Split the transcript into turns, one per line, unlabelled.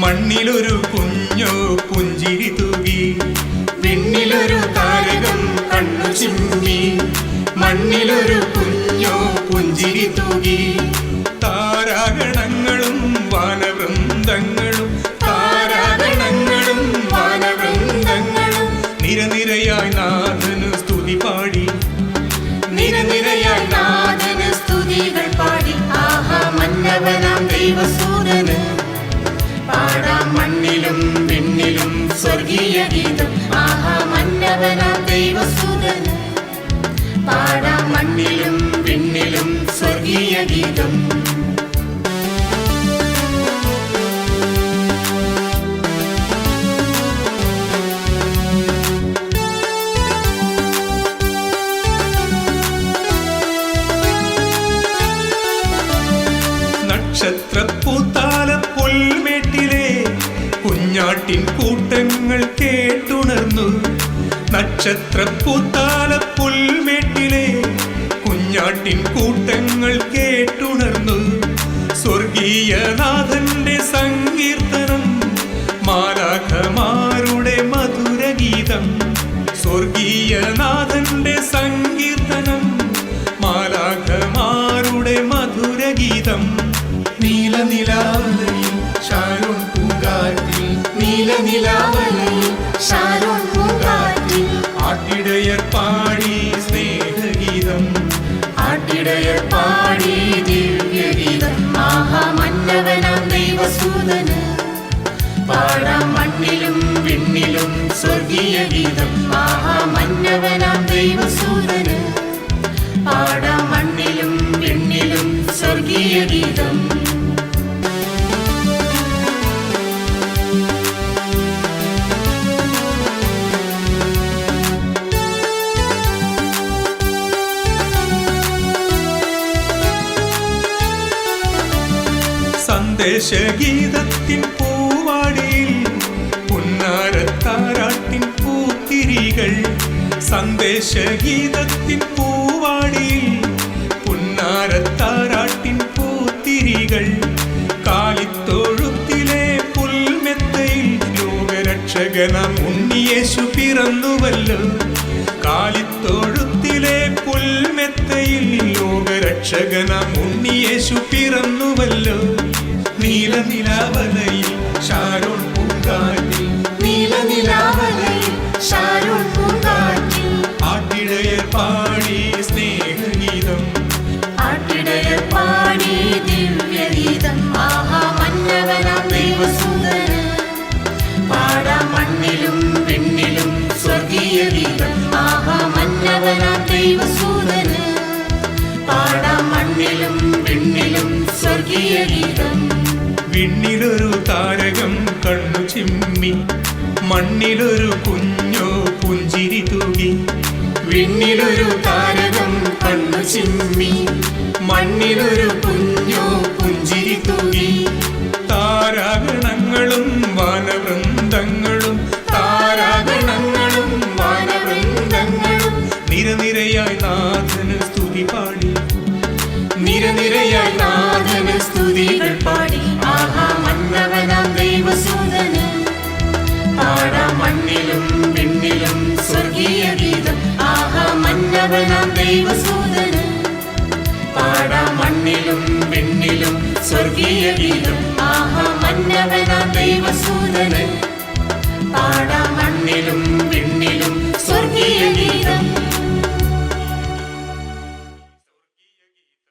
മണ്ണിലൊരു കുഞ്ഞോ പുഞ്ചിരി തൂകി, വിണ്ണിലൊരു താരകം കണ്ണു ചിമ്മി. മണ്ണിലൊരു കുഞ്ഞോ പുഞ്ചിരി തൂകി, താരാഗണങ്ങളും വാനവൃന്ദങ്ങളും, താരാഗണങ്ങളും വാനവൃന്ദങ്ങളും നിരനിരയായി നാഥന് സ്തുതി പാടി, നിരനിരയായി നാഥന് സ്തുതികൾ പാടി. ആഹാ മന്നവനാം ദൈവസൂതന് പാടാം മണ്ണിലും വിണ്ണിലും സ്വർഗീയ ഗീതം. ആഹാ മന്നവനാം ദൈവസൂതന് പാടാം മണ്ണിലും വിണ്ണിലും സ്വർഗീയ ഗീതം. നക്ഷത്രപ്പൂത്താല പുൽമേട്ടിലെ കുഞ്ഞാട്ടിൻ കൂട്ടങ്ങൾ കേട്ടുണർന്നു. നക്ഷത്രപ്പൂത്താല പുൽമേട്ടിലെ കുഞ്ഞാട്ടിൻ കൂട്ടങ്ങൾ കേട്ടുണർന്നു. സ്വർഗീയനാഥന്റെ സങ്കീർത്തനം, മാലാഖമാരുടെ മധുരഗീതം. സ്വർഗീയനാഥന്റെ സങ്കീർത്തനം, മാലാഖമാരുടെ മധുരഗീതം. നീലനിലാവലയിൽ ഷാരോൺ പൂങ്കാറ്റിൽ, നീലനിലാവലയിൽ ഷാരോൺ പൂങ്കാറ്റിൽ ആട്ടിടയർ പാടി സ്നേഹഗീതം, ആട്ടിടയർ പാടി ദിവ്യഗീതം. ആഹാ മന്നവനാം ദൈവസൂതന് പാടാം മണ്ണിലും വിണ്ണിലും സ്വർഗീയ ഗീതം. ആഹാ മന്നവനാം ദൈവസൂതന് പാടാം മണ്ണിലും വിണ്ണിലും സ്വർഗീയ ഗീതം. സന്ദേശഗീതത്തിൻ പൂവാടിയിൽ പുന്നാരത്താരാട്ടിൻ പൂത്തിരികൾ. സന്ദേശഗീതത്തിൻ പൂവാടിയിൽ പുന്നാരത്താരാട്ടിൻ പൂത്തിരികൾ. കാലിത്തൊഴുത്തിലെ പുൽമെത്തയിൽ ലോകരക്ഷകനാം ഉണ്ണിയേശു പിറന്നുവല്ലോ. കാലിത്തൊഴുത്തിലെ പുൽമെത്തയിൽ ലോകരക്ഷകനാം ഉണ്ണിയേശു പിറന്നുവല്ലോ. നീലനിലാവലയിൽ ഷാരോൺ പൂങ്കാറ്റിൽ, നീലനിലാവലയിൽ ഷാരോൺ പൂങ്കാറ്റിൽ ആട്ടിടയർ പാടി സ്നേഹഗീതം, ആട്ടിടയർ പാടി ദിവ്യഗീതം. ആഹാ മന്നവനാം ദൈവസൂതന് പാടാം മണ്ണിലും വിണ്ണിലും സ്വർഗീയ ഗീതം. ആഹാ മന്നവനാം ദൈവസൂതന് പാടാം മണ്ണിലും വിണ്ണിലും സ്വർഗീയ ഗീതം. വിണ്ണിലൊരു താരകം കണ്ണു ചിമ്മി, മണ്ണിലൊരു കുഞ്ഞോ പുഞ്ചിരി തൂകി. വിണ്ണിലൊരു താരകം കണ്ണു ചിമ്മി, മണ്ണിലൊരു കുഞ്ഞോ പുഞ്ചിരി തൂകി. താരാഗണങ്ങളും വാനവൃന്ദങ്ങളും, താരാഗണങ്ങളും വാനവൃന്ദങ്ങളും നിരനിരയായി നാഥന് സ്തുതി പാടി, നിരനിരയായി നാഥന് സ്തുതികൾ പാടി. ആഹാ മന്നവനാം ദൈവസൂതന് പാടാം മണ്ണിലും വിണ്ണിലും സ്വർഗീയ ഗീതം. ആഹാ മന്നവനാം ദൈവസൂതന് പാടാം മണ്ണിലും വിണ്ണിലും സ്വർഗീയ ഗീതം. ആഹാ മന്നവനാം ദൈവസൂതന്